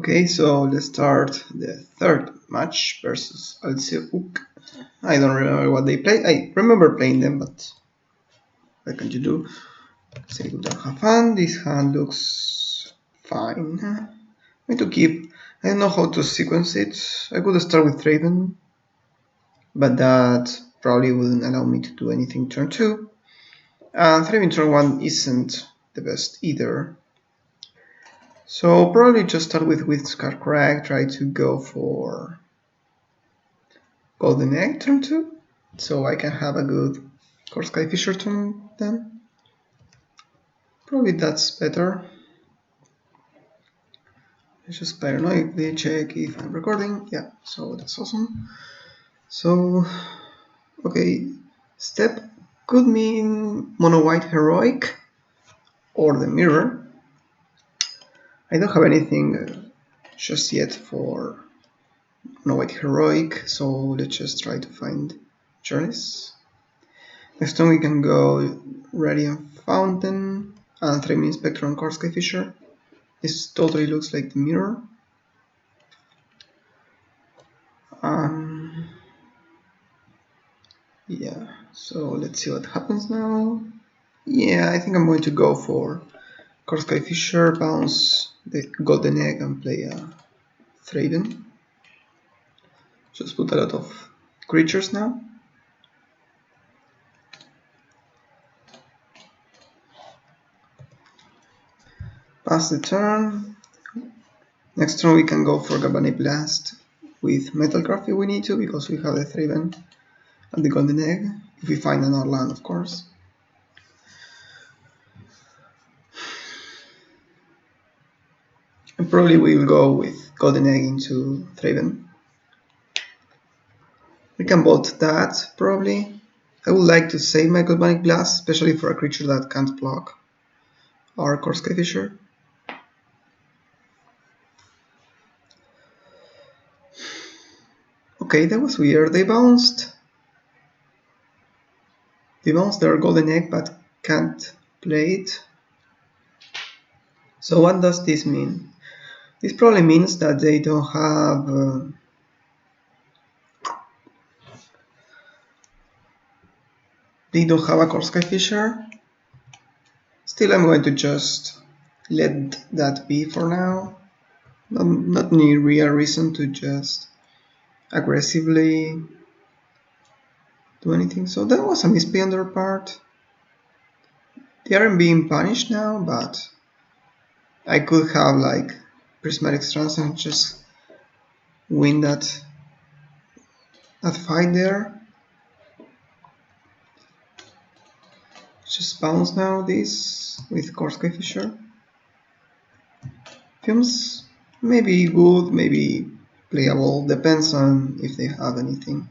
Okay, so let's start the third match versus Alceuk. I don't remember what they play. I remember playing them, but what can you do? Say good and have fun. This hand looks fine. I'm going to keep. I don't know how to sequence it. I could start with Raven, but that probably wouldn't allow me to do anything turn 2. And Raven turn 1 isn't the best either. So probably just start with Scar Crag, try to go for Golden Egg turn 2, so I can have a good Core Sky Fisher turn then. Probably that's better. Let's just paranoidly check if I'm recording. Yeah, so that's awesome. So, okay, step could mean Mono White Heroic or the Mirror. I don't have anything just yet for Mono White Heroic, so let's just try to find Journeys. Next time we can go Radiant Fountain and 3 Inspector on Core Sky Fisher. This totally looks like the Mirror. Yeah, so let's see what happens now. Yeah, I think I'm going to go for Core Sky Fisher, bounce the Golden Egg and play a Thraben. Just put a lot of creatures now. Pass the turn. Next turn we can go for Galvanic Blast with Metalcraft if we need to, because we have the Thraben and the Golden Egg, if we find another land, of course. And probably we'll go with Golden Egg into Thraben. We can bolt that, probably. I would like to save my Galvanic Blast, especially for a creature that can't block our Core Sky Fisher. Okay, that was weird. They bounced their Golden Egg, but can't play it. So what does this mean? This probably means that they don't have a Core Sky Fisher. Still, I'm going to just let that be for now. Not any real reason to just aggressively do anything. So that was a misplay on their part. They aren't being punished now, but I could have like Prismatic Strands and just win that fight there. Just bounce now this with Core Sky Fisher. Films maybe good, maybe playable, depends on if they have anything.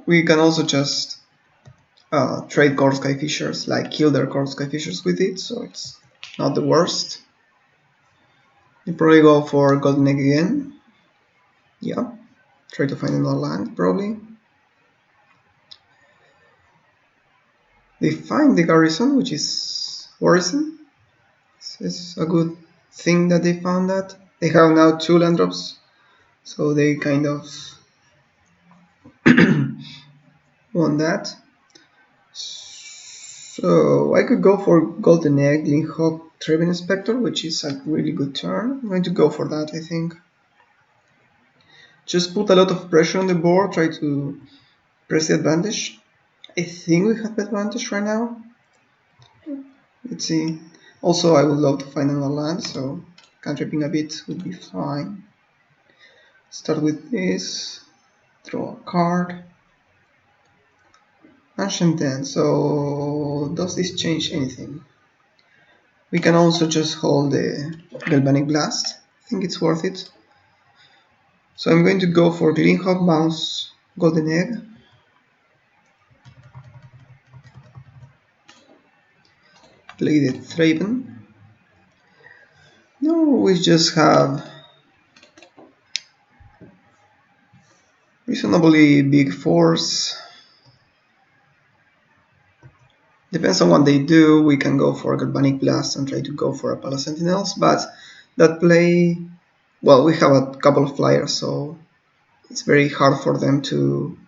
We can also just trade Core Sky Fishers, like kill their Core Sky Fishers with it, so it's not the worst. You probably go for Golden Egg again. Yeah, try to find another land, probably. They find the Garrison, which is worrisome. It's a good thing that they found that. They have now 2 land drops, so they kind of want that. So I could go for Golden Egg, Linhawk, Thraben Inspector, which is a really good turn. I'm going to go for that, I think. Just put a lot of pressure on the board, try to press the advantage. I think we have the advantage right now. Let's see. Also, I would love to find another land, so cantripping a bit would be fine. Start with this, draw a card. Ancient Dance, so does this change anything? We can also just hold the Galvanic Blast. I think it's worth it. So I'm going to go for Greenhawk, bounce Golden Egg. Play the Thraben. No, we just have reasonably big force. Depends on what they do. We can go for Galvanic Blast and try to go for a Pala Sentinels, but that play well, we have a couple of flyers, so it's very hard for them to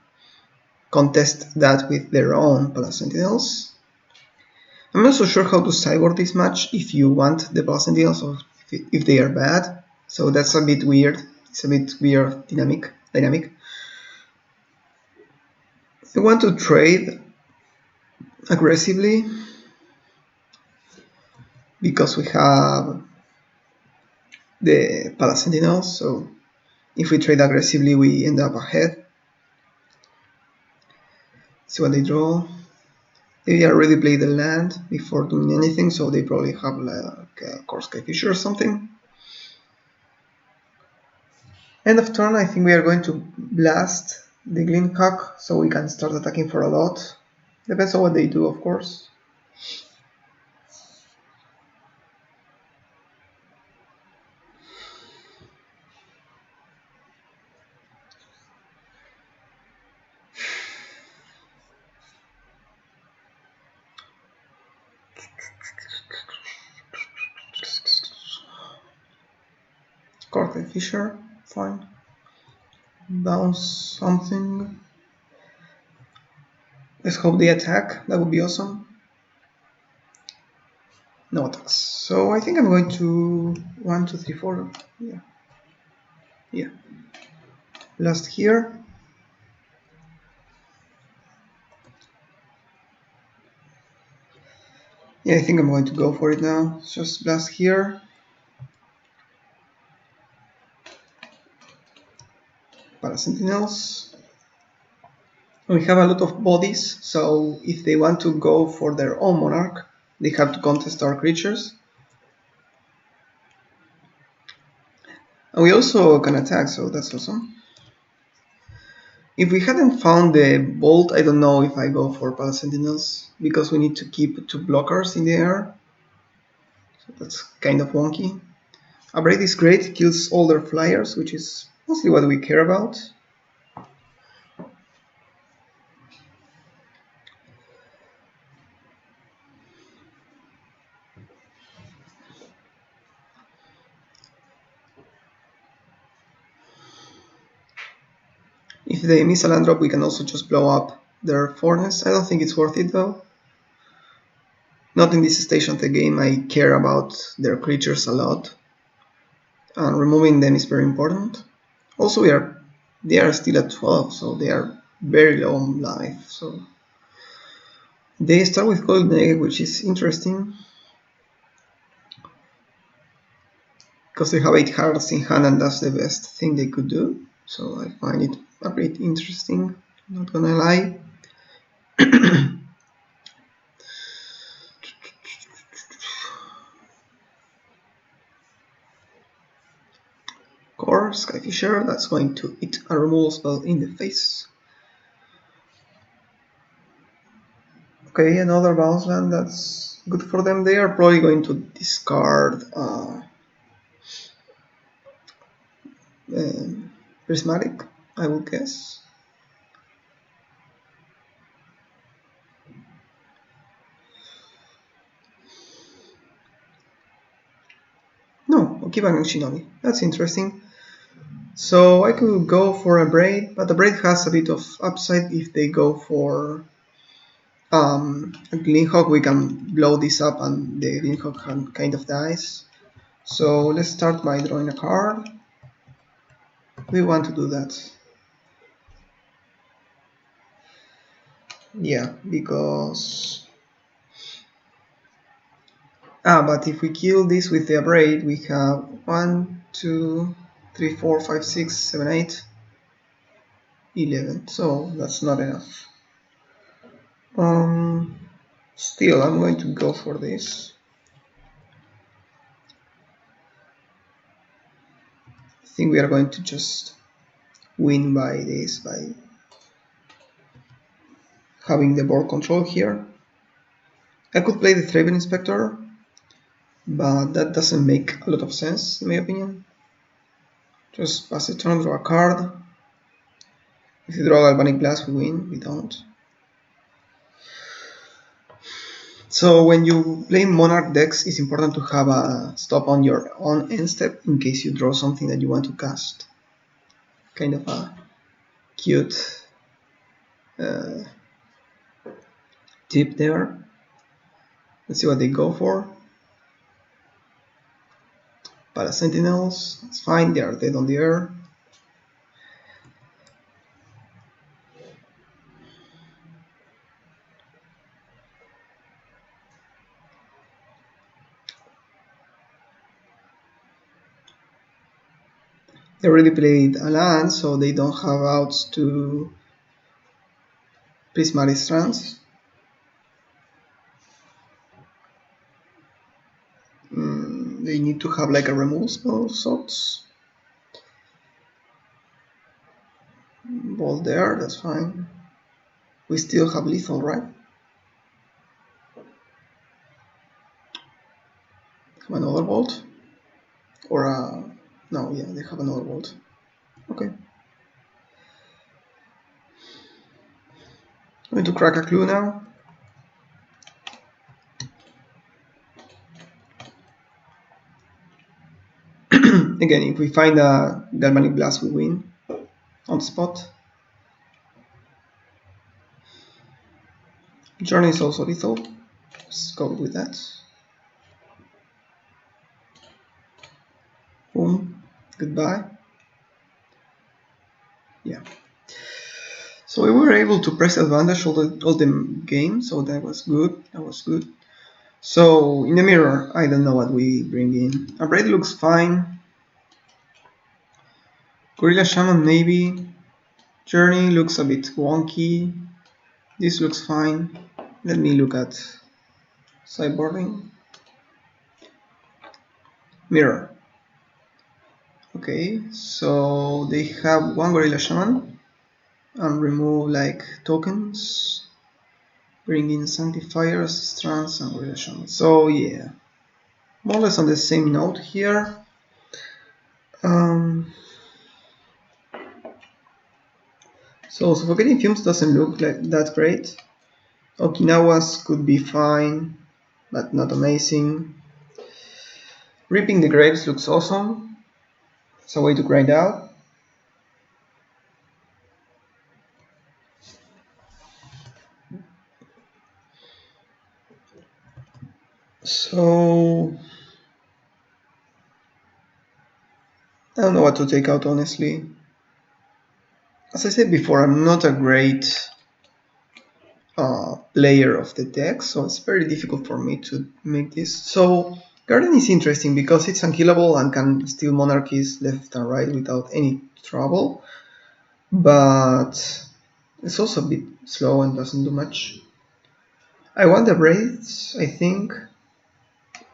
contest that with their own Palace Sentinels. I'm not so sure how to sideboard this match if you want the Palace Sentinels or if they are bad, so that's a bit weird. It's a bit weird dynamic. I want to trade aggressively because we have the Palace Sentinels, so if we trade aggressively we end up ahead. See what they draw. They already played the land before doing anything, so they probably have like a Core Sky Fisher or something. End of turn, I think we are going to blast the Glinthawk so we can start attacking for a lot. Depends on what they do, of course. Core Sky Fisher, fine. Bounce something. Let's hope they attack, that would be awesome. No attacks. So I think I'm going to 1, 2, 3, 4. Yeah. Blast here. Yeah, I think I'm going to go for it now. Just blast here. Para Sentinels. We have a lot of bodies, so if they want to go for their own Monarch, they have to contest our creatures. And we also can attack, so that's awesome. If we hadn't found the Bolt, I don't know if I go for Palace Sentinels, because we need to keep 2 blockers in the air. So that's kind of wonky. Abrade is great, kills all their flyers, which is mostly what we care about. If they miss a land drop, we can also just blow up their Fortress. I don't think it's worth it though. Not in this stage of the game, I care about their creatures a lot. And removing them is very important. Also, they are still at 12, so they are very low on life. So they start with Golden Egg, which is interesting. Because they have 8 hearts in hand and that's the best thing they could do. So I find it a bit interesting, not gonna lie. Core, Sky Fisher, that's going to hit a removal spell in the face. Okay, another bounce land, that's good for them. They are probably going to discard Prismatic, I would guess. No, Okiban and Shinobi. That's interesting. So I could go for a Braid, but the Braid has a bit of upside if they go for a Glinthawk. We can blow this up and the Glinthawk kind of dies. So let's start by drawing a card. We want to do that. Yeah, because... but if we kill this with the Abrade, we have 1, 2, 3, 4, 5, 6, 7, 8, 11. So that's not enough. Still, I'm going to go for this. I think we are going to just win by this, by having the board control here. I could play the Thraben Inspector, but that doesn't make a lot of sense in my opinion. Just pass the turn, draw a card. If you draw Galvanic Blast, we win. We don't. So when you play Monarch decks, it's important to have a stop on your own end step in case you draw something that you want to cast. Kind of a cute tip there. Let's see what they go for. Para Sentinels, it's fine, they are dead on the air. They already played a land, so they don't have outs to Prismatic Strands. They need to have like a removal spell of sorts. Ball there, that's fine. We still have lethal, right? Have another bolt? Or a... no, yeah, they have another bolt. Okay. I'm going to crack a clue now. Again, if we find a Galvanic Blast, we win on the spot. Journey is also lethal. Let's go with that. Boom. Goodbye. Yeah. So we were able to press advantage all the game, so that was good. That was good. So in the mirror, I don't know what we bring in. A braid looks fine. Gorilla Shaman maybe. Journey looks a bit wonky. This looks fine. Let me look at sideboarding. Mirror. Okay, so they have one Gorilla Shaman and remove like tokens. Bring in Sanctifiers, Strands, and Gorilla Shaman. So yeah, more or less on the same note here. So Suffocating Fumes doesn't look like that great. Okinawas could be fine, but not amazing. Reaping the Graves looks awesome. It's a way to grind out. So I don't know what to take out, honestly. As I said before, I'm not a great player of the deck, so it's very difficult for me to make this. So Garden is interesting because it's unkillable and can steal monarchies left and right without any trouble, but it's also a bit slow and doesn't do much. I want the Braids, I think,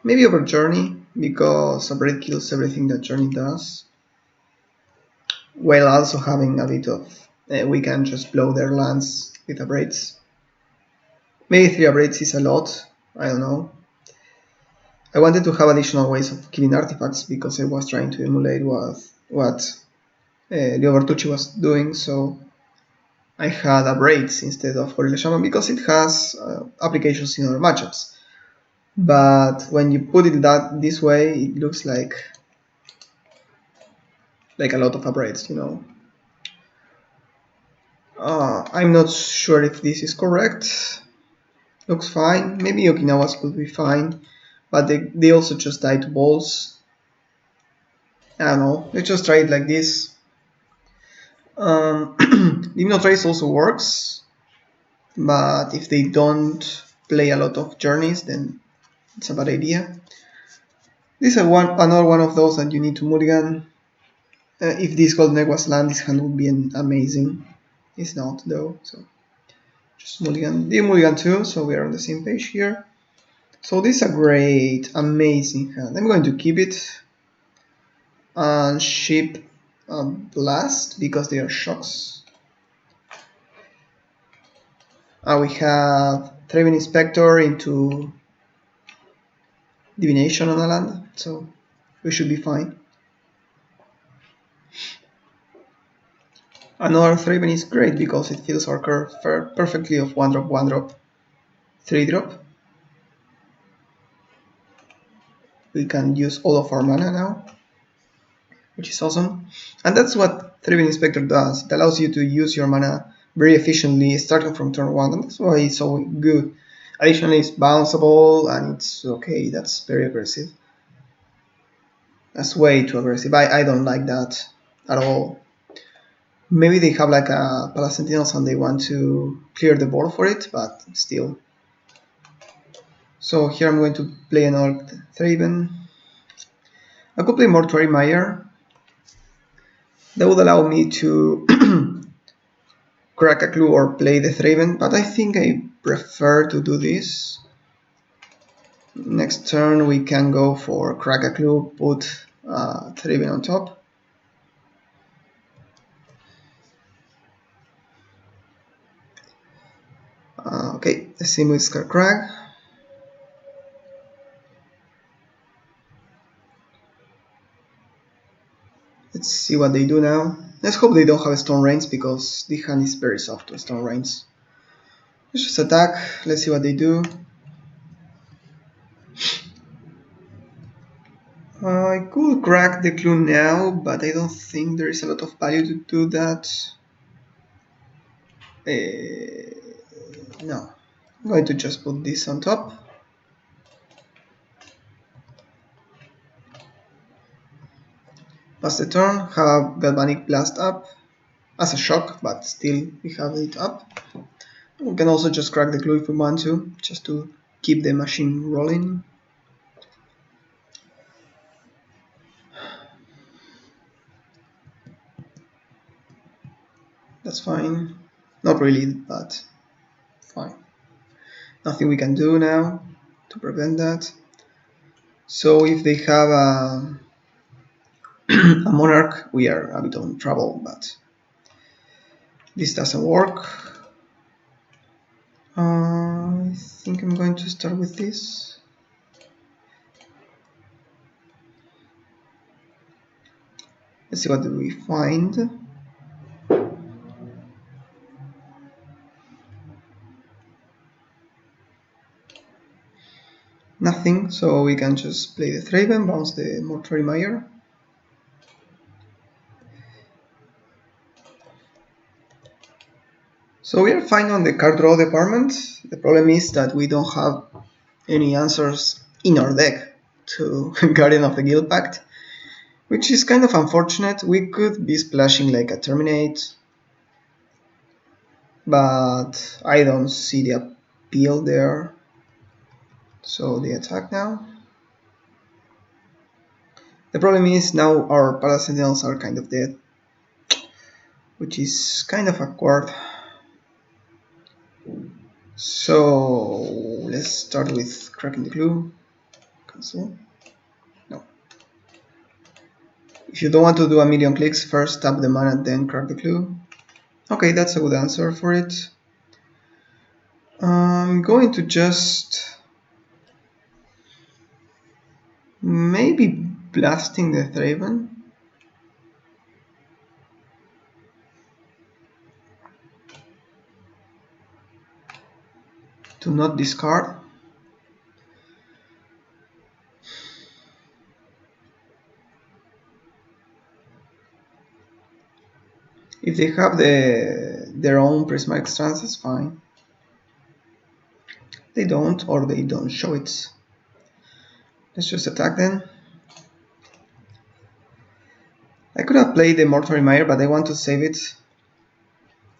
maybe over Journey, because a Braid kills everything that Journey does, while also having a bit of we can just blow their lands with a Braids. Maybe 3 Braids is a lot, I don't know. I wanted to have additional ways of killing artifacts because I was trying to emulate what Leo Bertucci was doing, so I had a Braids instead of Gorilla Shaman because it has applications in other matchups. But when you put it this way, it looks like a lot of Braids, you know. I'm not sure if this is correct. Looks fine. Maybe Okinawas could be fine, but they also just die to balls. I don't know. Let's just try it like this. Trace also works, but if they don't play a lot of journeys, then it's a bad idea. This is another one of those that you need to mulligan. If this Golden Egg was land, this hand would be amazing. It's not though, so just mulligan. They mulligan too, so we are on the same page here. So this is a great, amazing hand. I'm going to keep it and ship Blast because they are shocks. We have Thraben Inspector into Divination on a land, so we should be fine. Another Thraben is great because it fills our curve perfectly of 1-drop, 1-drop, 3-drop. we can use all of our mana now, which is awesome. And that's what Thraben Inspector does. It allows you to use your mana very efficiently starting from turn 1, and that's why it's so good. Additionally, it's bounceable, and it's okay, that's very aggressive. That's way too aggressive. I don't like that at all. Maybe they have like a Palace Sentinels and they want to clear the board for it, but still. So here I'm going to play another Thraben. I could play Mortuary Mire. That would allow me to crack a clue or play the Thraben, but I think I prefer to do this. Next turn we can go for crack a clue, put Thraben on top. Okay, the same with Scarcrag. Let's see what they do now. Let's hope they don't have Stone Rains because the hand is very soft to Stone Rains. Let's just attack, let's see what they do. I could crack the clue now, but I don't think there is a lot of value to do that. No, I'm going to just put this on top. Pass the turn, have Galvanic Blast up as a shock, but still we have it up. We can also just crack the clue if we want to, just to keep the machine rolling. That's fine. Not really, but fine. Nothing we can do now to prevent that. So if they have a Monarch, we are a bit in trouble, but this doesn't work. I think I'm going to start with this. Let's see what do we find. Nothing, so we can just play the Thraben, bounce the Mortuary Mire. So we are fine on the card draw department. The problem is that we don't have any answers in our deck to Guardian of the Guild Pact, which is kind of unfortunate. We could be splashing like a Terminate, but I don't see the appeal there. So the attack now. The problem is now our Palace Sentinels are kind of dead, which is kind of awkward. So let's start with cracking the clue. Cancel. No. If you don't want to do a million clicks, first tap the mana, then crack the clue. Okay, that's a good answer for it. I'm going to just maybe blasting the Thraben. To not discard. If they have their own prismatic strands, it's fine. They don't, or they don't show it. Let's just attack them. I could have played the Mortuary Mire, but I want to save it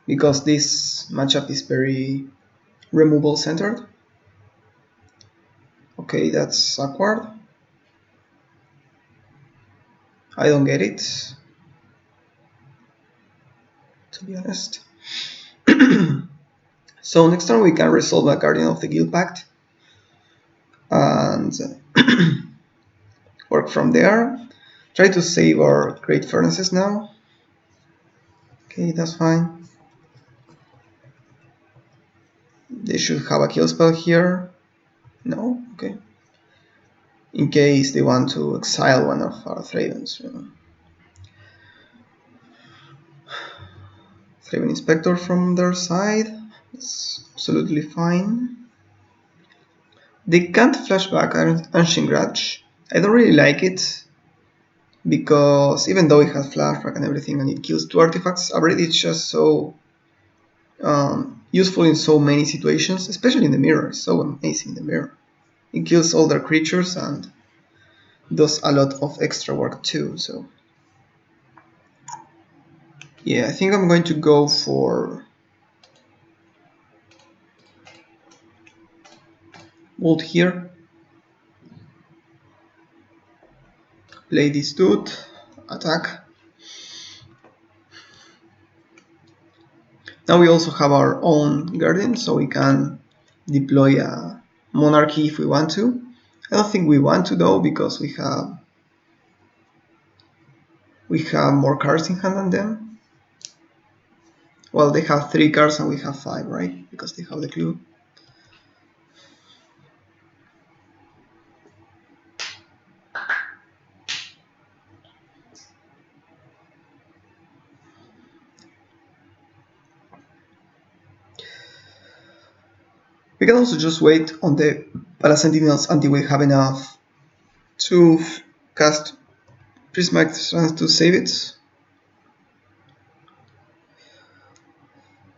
because this matchup is very removal centered. Okay, that's awkward. I don't get it, to be honest. So next turn we can resolve a Guardian of the Guild Pact and work from there. Try to save our Great Furnaces now. Okay, that's fine. They should have a kill spell here. No? Okay. In case they want to exile one of our Thrabens. Thraben Inspector from their side. That's absolutely fine. They can't flashback Ancient Grudge. I don't really like it because even though it has flashback and everything and it kills 2 artifacts, already it's just so useful in so many situations, especially in the mirror. It's so amazing in the mirror. It kills all their creatures and does a lot of extra work too. So yeah, I think I'm going to go for Bolt here. Play this dude, attack. Now we also have our own Guardian, so we can deploy a Monarchy if we want to. I don't think we want to though, because we have more cards in hand than them. Well, they have 3 cards and we have 5, right? Because they have the clue. We can also just wait on the Parasentinels until we have enough to cast Prismatic Strands to save it.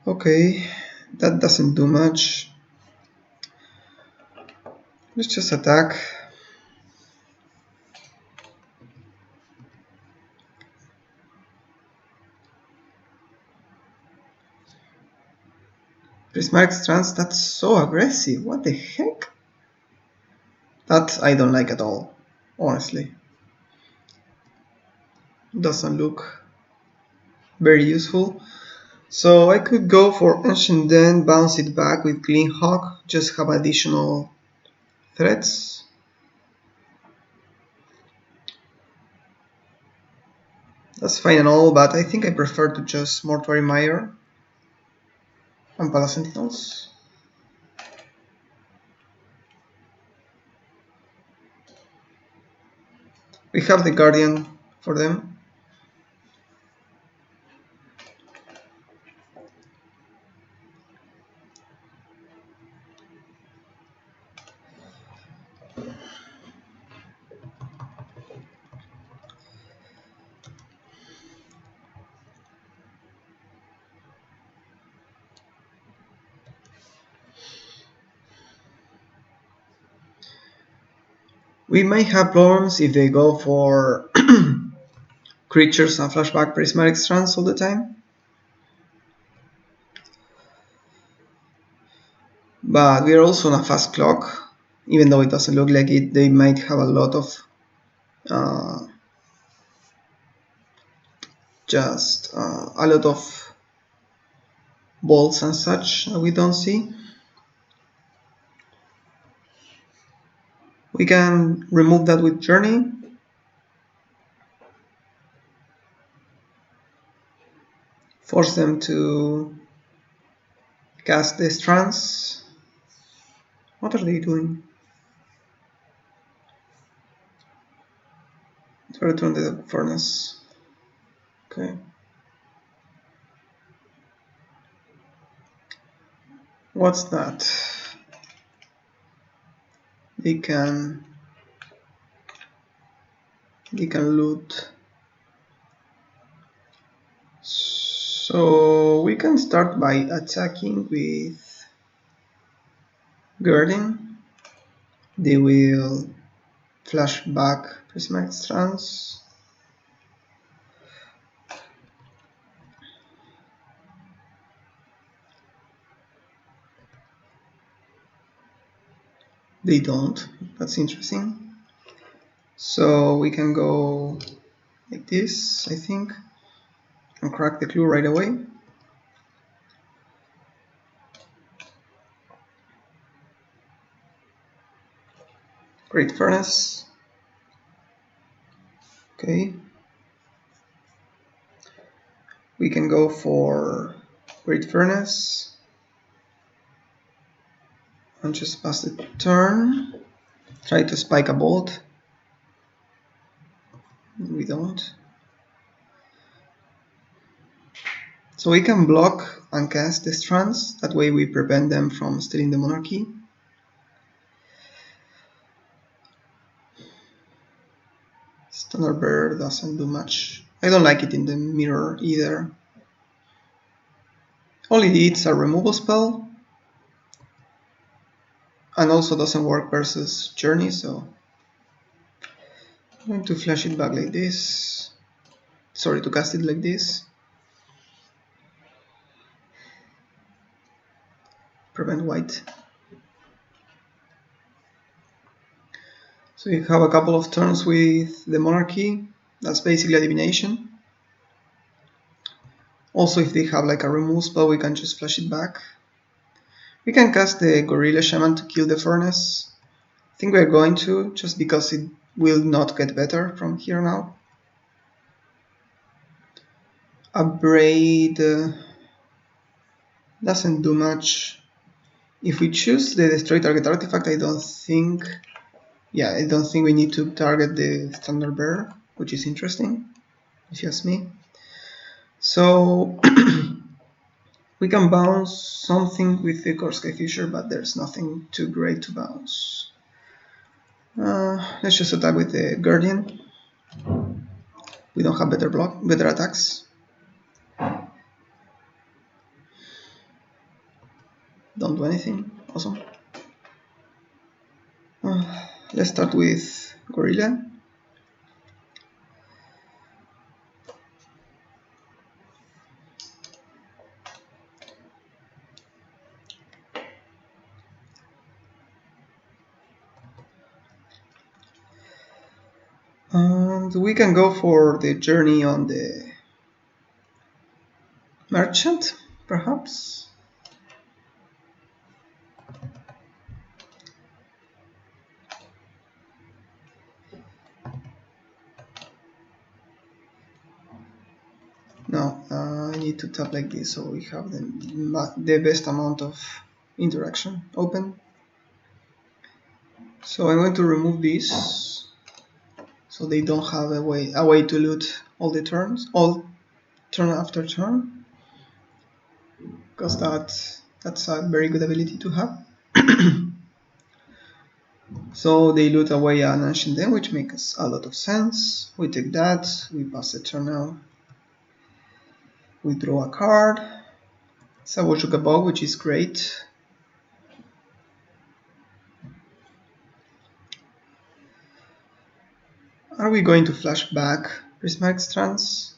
Okay, that doesn't do much. Let's just attack. Prismatic Strands, that's so aggressive. What the heck? That I don't like at all, honestly. Doesn't look very useful. So I could go for Ancient Den, bounce it back with Clean Hawk, just have additional threats. That's fine and all, but I think I prefer to just Mortuary Mire and Parasentinels. We have the Guardian for them. We might have problems if they go for creatures and flashback Prismatic Strands all the time. But we are also on a fast clock, even though it doesn't look like it. They might have a lot of a lot of bolts and such that we don't see. We can remove that with Journey. Force them to cast the strands. What are they doing? To return the furnace. Okay. What's that? They can loot. So we can start by attacking with Guardian. They will flash back Prismatic Strands. They don't. That's interesting. So we can go like this, I think, and crack the clue right away. Great Furnace. Okay. We can go for Great Furnace and just pass the turn. Try to spike a bolt. We don't. So we can block and cast the strands. That way we prevent them from stealing the Monarchy. Standard Bearer doesn't do much. I don't like it in the mirror either. Only it's a removal spell, and also doesn't work versus Journey, so I'm going to flash it back like this. Sorry, to cast it like this. Prevent white. So you have a couple of turns with the Monarchy. That's basically a divination. Also, if they have like a remove spell, we can just flash it back. We can cast the Gorilla Shaman to kill the Furnace. I think we're going to, just because it will not get better from here on out. Upgrade doesn't do much. If we choose the Destroy Target Artifact, I don't think we need to target the Standard Bearer, which is interesting, if you ask me. So we can bounce something with the Korskai Fissure, but there's nothing too great to bounce. Let's just attack with the Guardian. We don't have better attacks. Don't do anything. Awesome. Let's start with Gorilla. And we can go for the journey on the Merchant, perhaps? No, I need to tap like this so we have the best amount of interaction open. So I'm going to remove this so they don't have a way to loot all the turns, all turn after turn, because that's a very good ability to have. So they loot away an Ancient Den, which makes a lot of sense. We take that, we pass the turn now. We draw a card. It's a Bojuka Bog, which is great. Are we going to flash back Prismatic Strands?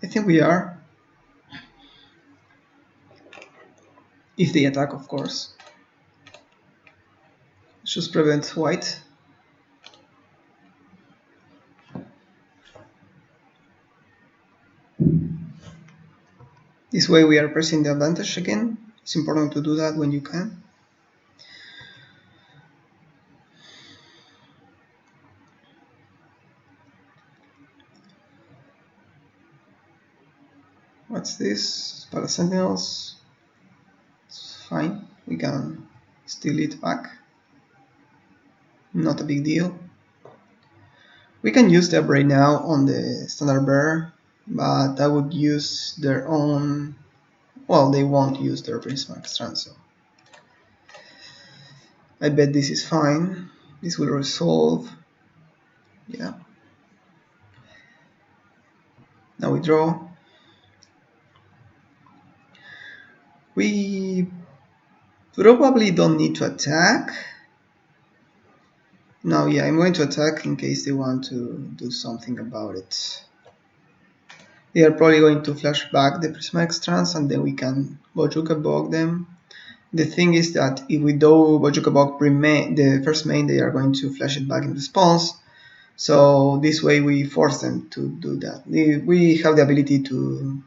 I think we are. If they attack, of course. Let's just prevent white. This way we are pressing the advantage again. It's important to do that when you can. What's this? Parasentinels. It's fine. We can steal it back. Not a big deal. We can use the upgrade now on the Standard Bearer, but I would use their own. Well, they won't use their Prismatic Strand, so I bet this is fine. This will resolve. Yeah. Now we draw. We probably don't need to attack. No, yeah, I'm going to attack in case they want to do something about it. They are probably going to flash back the Prismatic Strands and then we can Bojuka Bog them. The thing is that if we do Bojuka Bog the first main, they are going to flash it back in response. So this way we force them to do that. We have the ability to,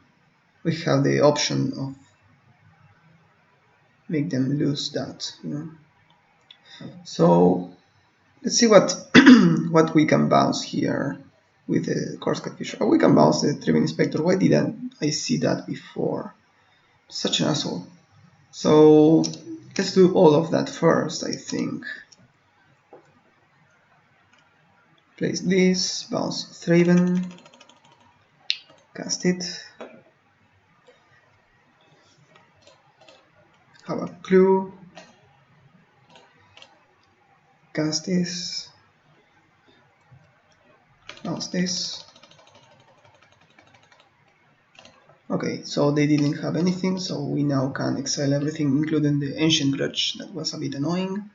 we have the option of make them lose that, you know. So let's see what what we can bounce here with the Korskai Fissure. Oh, we can bounce the Trivium Inspector. Why didn't I see that before? Such an asshole. So let's do all of that first, I think. Place this, bounce Thraven, cast it, have a clue, cast this. No, bounce this. Okay, so they didn't have anything, so we now can exile everything, including the Ancient Grudge. That was a bit annoying.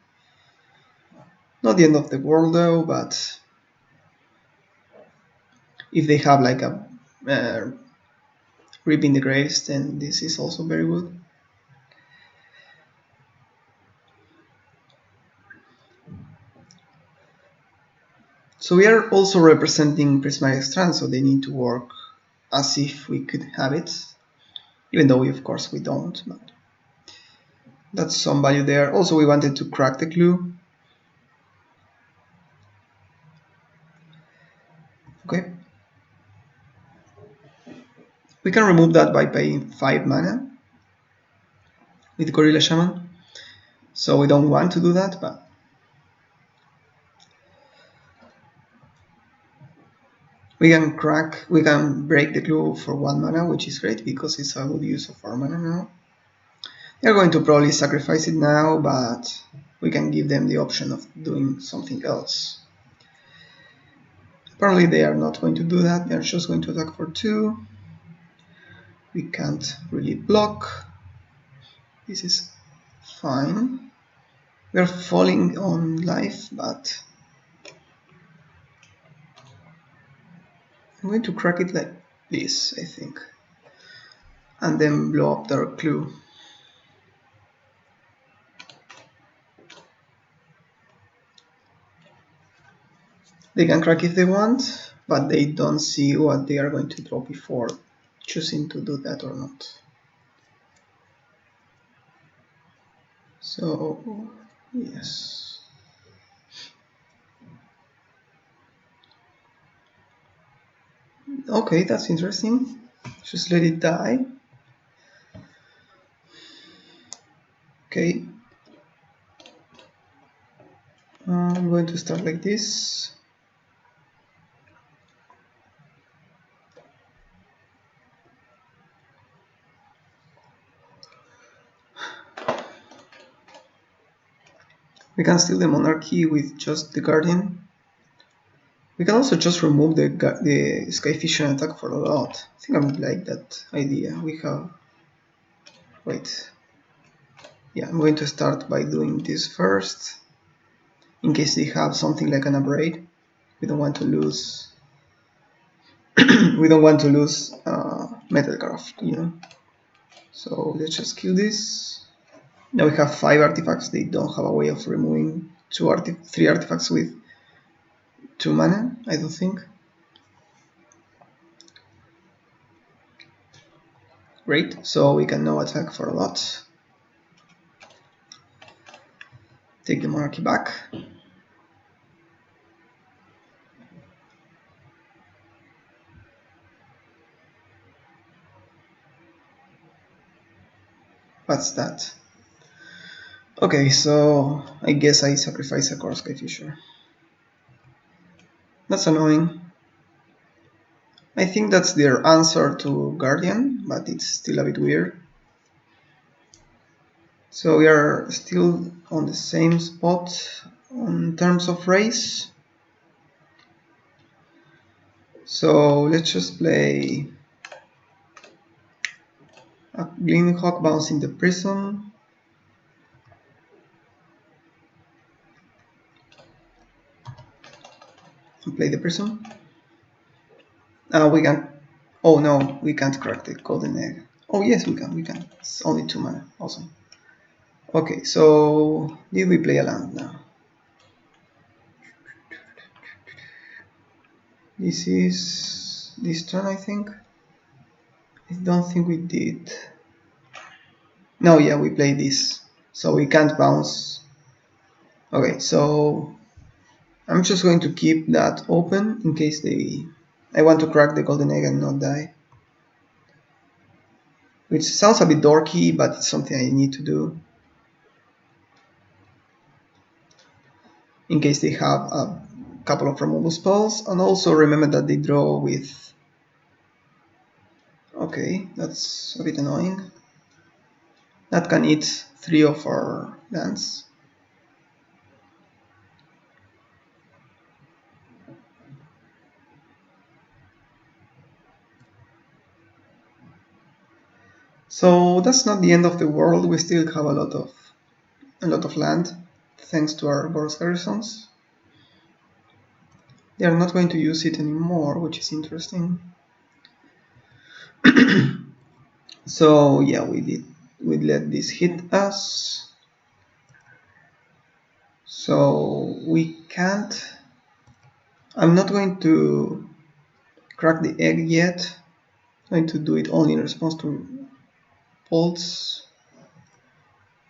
Not the end of the world though, but if they have like a Reaping the Graves, then this is also very good. So we are also representing prismatic strands, so they need to work as if we could have it, even though of course we don't, but that's some value there. Also we wanted to crack the clue. Okay. We can remove that by paying 5 mana with Gorilla Shaman. So we don't want to do that, but we can break the clue for 1 mana, which is great because it's a good use of our mana now. They're going to probably sacrifice it now, but we can give them the option of doing something else. Apparently they are not going to do that, they're just going to attack for 2. We can't really block. This is fine. We're falling on life, but I'm going to crack it like this, I think, and then blow up their clue. They can crack if they want, but they don't see what they are going to draw before choosing to do that or not. So, yes. Okay, that's interesting. Just let it die. Okay. I'm going to start like this. We can steal the Monarchy with just the Guardian. We can also just remove the Skyfish and attack for a lot. I think I would like that idea. We have... Wait. Yeah, I'm going to start by doing this first. In case they have something like an Abrade. We don't want to lose... we don't want to lose Metalcraft, you know. So let's just kill this. Now we have 5 artifacts. They don't have a way of removing 3 artifacts with 2 mana, I don't think. Great, so we can now attack for a lot. Take the Monarchy back. What's that? Okay, so I guess I sacrifice a Core Skyfisher. That's annoying. I think that's their answer to Guardian, but it's still a bit weird. So we are still on the same spot in terms of race. So let's just play a Gleaming Hawk bouncing the Prism. And play the Prism. We can... Oh no, we can't crack the Golden Egg. Oh yes, we can. It's only 2 mana. Awesome. Okay, so did we play a land now? This is this turn, I think. I don't think we did. No, yeah, we played this, so we can't bounce. Okay, so I'm just going to keep that open in case they... I want to crack the Golden Egg and not die. Which sounds a bit dorky, but it's something I need to do. In case they have a couple of removal spells, and also remember that they draw with... Okay, that's a bit annoying. That can eat 3 of our lands. So that's not the end of the world. We still have a lot of land, thanks to our Boros garrisons. They are not going to use it anymore, which is interesting. So yeah, we let this hit us. So we can't. I'm not going to crack the egg yet. I'm going to do it only in response to bolts.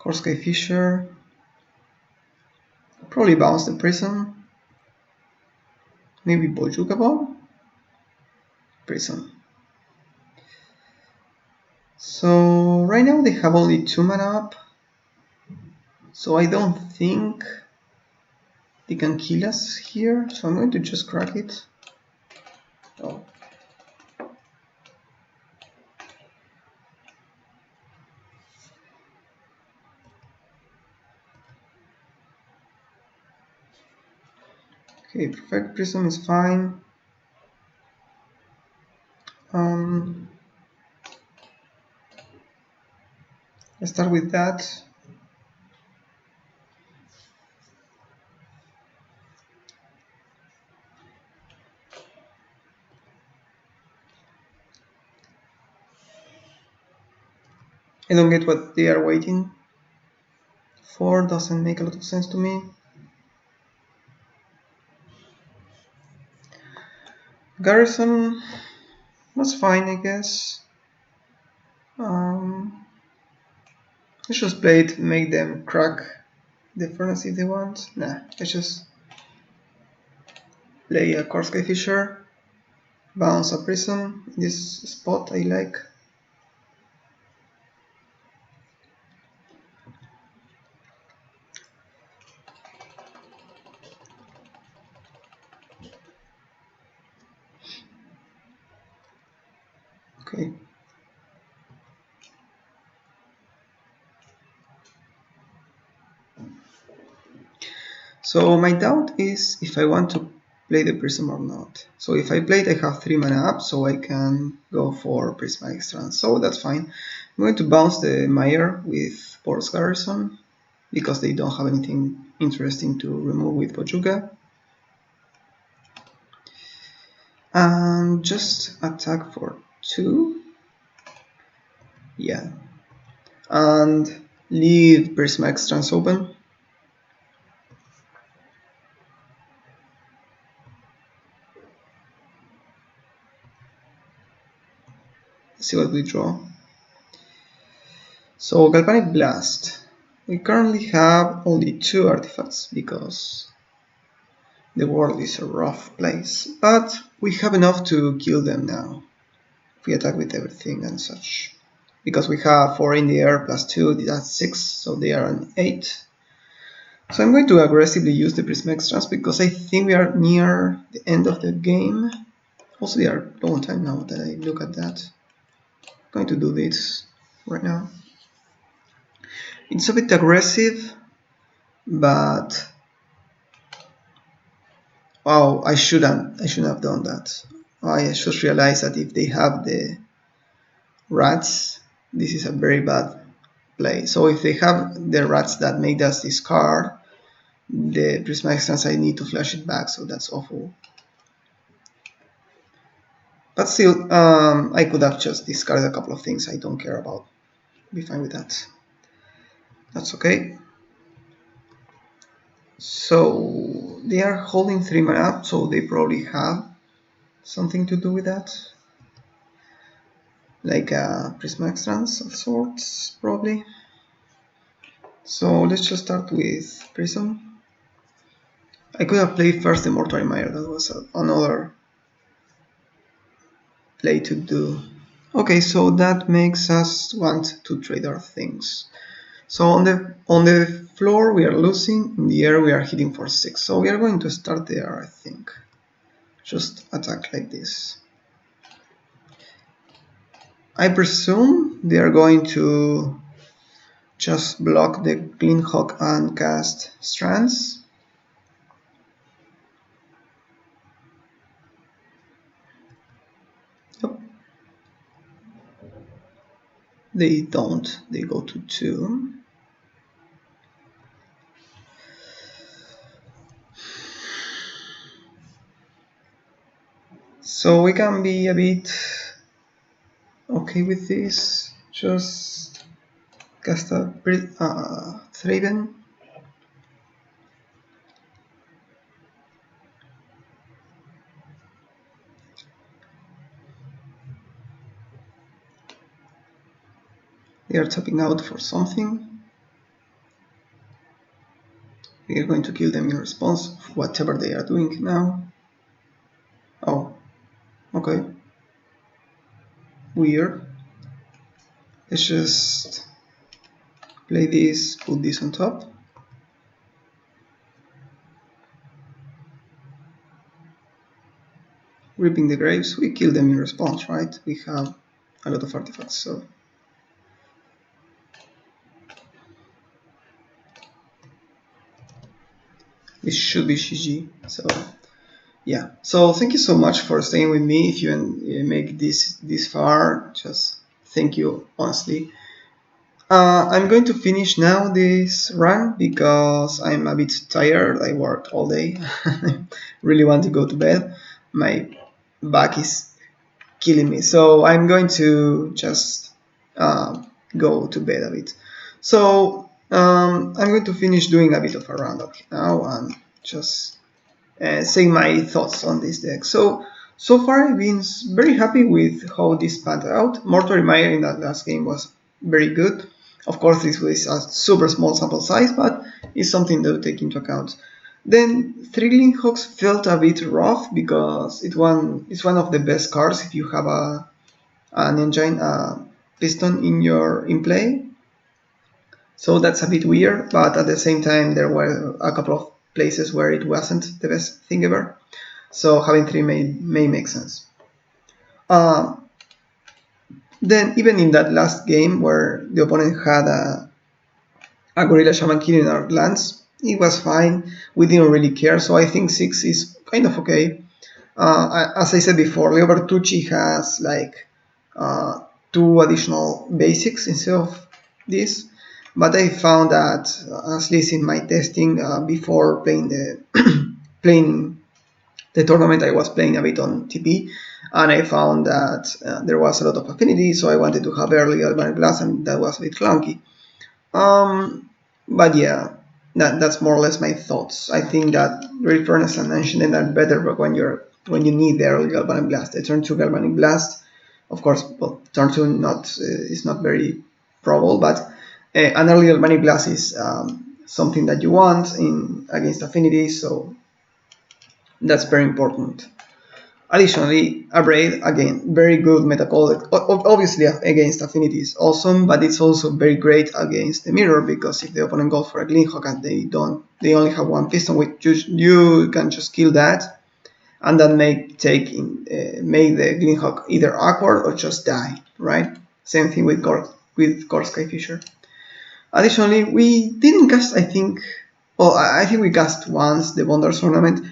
Korsky Fisher. Probably bounce the prison. Maybe Bojuka Bomb? Prison. So right now they have only 2 mana up. So I don't think they can kill us here. So I'm going to just crack it. Oh. Okay, Perfect Prism is fine. Let's start with that. I don't get what they are waiting for, doesn't make a lot of sense to me. Garrison was fine, I guess. Let's just play it, make them crack the furnace if they want. Nah, let's just play a Korsky Fisher, bounce a prison in this spot I like. Okay. So my doubt is if I want to play the Prism or not. So if I play it, I have 3 mana up, so I can go for Prismatic Strands. So that's fine. I'm going to bounce the Meyer with Boros Garrison, because they don't have anything interesting to remove with Bojuka. And just attack for 2. Yeah. And leave Prismatic Strands open. See what we draw. So Galvanic Blast. We currently have only 2 artifacts because the world is a rough place, but we have enough to kill them now. If we attack with everything and such. Because we have 4 in the air plus 2, that's 6, so they are an 8. So I'm going to aggressively use the Prismatic Strands because I think we are near the end of the game. Also, we are low on time now that I look at that. I'm going to do this right now. It's a bit aggressive, but wow, I shouldn't have done that. I just realized that if they have the rats, this is a very bad play. So if they have the rats that made us discard the Prismatic Strands, I need to flash it back, so that's awful. But still, I could have just discarded a couple of things I don't care about. Be fine with that. That's okay. So they are holding 3 mana up, so they probably have something to do with that. Like a Prismatic Strands of sorts, probably. So let's just start with Prism. I could have played first the Mortuary Mire, that was another play to do. Okay, so that makes us want to trade our things. So on the floor we are losing, in the air we are hitting for 6. So we are going to start there, I think. Just attack like this. I presume they are going to just block the Clean Hawk and cast Strands. Yep. They don't. They go to 2. So we can be a bit okay with this. Just cast a Thraben. They are tapping out for something. We are going to kill them in response to whatever they are doing now. Oh, okay. Weird. Let's just play this, put this on top. Ripping the graves, we kill them in response, right? We have a lot of artifacts, so this should be GG. So yeah, so thank you so much for staying with me. If you make this far, just thank you, honestly. I'm going to finish now this run because I'm a bit tired. I worked all day. Really want to go to bed. My back is killing me, so I'm going to just go to bed a bit. So I'm going to finish doing a bit of a roundup now and just say my thoughts on this deck. So far I've been very happy with how this panned out. Mortuary Mire in that last game was very good. Of course, this was a super small sample size, but it's something to take into account. Then Thrilling Hawks felt a bit rough because it's one of the best cards if you have an engine piston in play. So that's a bit weird, but at the same time there were a couple of places where it wasn't the best thing ever. So having 3 may make sense. Then even in that last game where the opponent had a Gorilla Shaman killing our lands, it was fine. We didn't really care, so I think 6 is kind of okay. As I said before, Leo Bertucci has like 2 additional basics instead of this, but I found that, at least in my testing before playing playing the tournament, I was playing a bit on TP, and I found that there was a lot of affinity, so I wanted to have early Galvanic Blast, and that was a bit clunky. But yeah, that's more or less my thoughts. I think that Great Furnace and Ancient are better when you need the early Galvanic Blast. The turn 2 Galvanic Blast, of course, well, turn 2 is not very probable, but an early Galvanic Blast is something that you want against affinity, so that's very important. Additionally, Abrade, again, very good meta call. Obviously, against Affinity is awesome, but it's also very great against the Mirror, because if the opponent goes for a Gleanhawk and they only have 1 piston, you can just kill that, and then make the Gleanhawk either awkward or just die, right? Same thing with Core Skyfisher. Additionally, we didn't cast, I think we cast once the Bonders Ornament.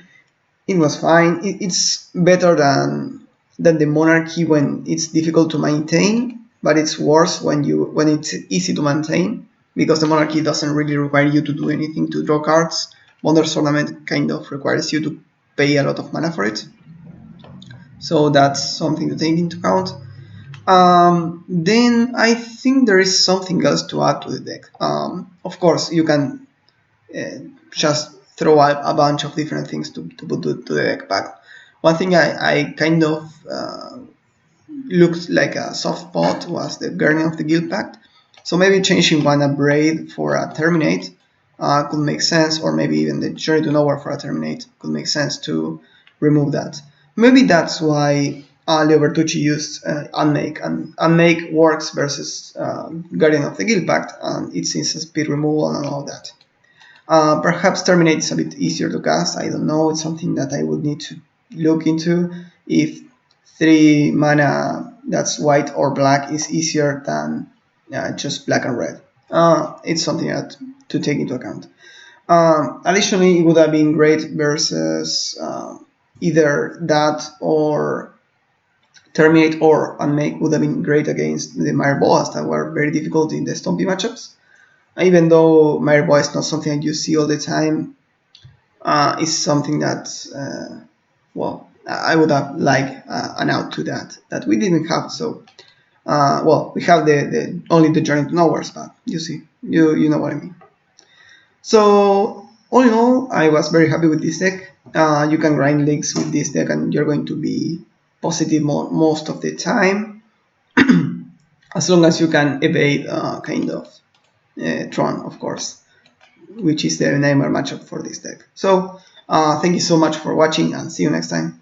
It was fine. It's better than the Monarchy when it's difficult to maintain, but it's worse when it's easy to maintain, because the Monarchy doesn't really require you to do anything to draw cards. Wonders Ornament kind of requires you to pay a lot of mana for it, so that's something to take into account. Then I think there is something else to add to the deck. Of course, you can just throw a bunch of different things to put to the deck pack. One thing I kind of looked like a soft spot was the Guardian of the Guild Pact. So maybe changing one Abrade for a Terminate could make sense, or maybe even the Journey to Nowhere for a Terminate could make sense to remove that. Maybe that's why Leo Bertucci used Unmake, and Unmake works versus Guardian of the Guild Pact, and it's instant speed removal and all that. Perhaps Terminate is a bit easier to cast. I don't know. It's something that I would need to look into. If 3 mana that's white or black is easier than just black and red. It's something to take into account. Additionally, it would have been great versus either that or Terminate or Unmake would have been great against the Mire Boas that were very difficult in the Stompy matchups. Even though Mire Boa is not something that you see all the time, it's something that, well, I would have liked an out to that we didn't have. So, well, we have the only the Journey to Nowhere, but you see, you know what I mean. So, all in all, I was very happy with this deck. You can grind leagues with this deck and you're going to be positive most of the time, as long as you can evade kind of Tron, of course, which is the nightmare matchup for this deck. So thank you so much for watching and see you next time.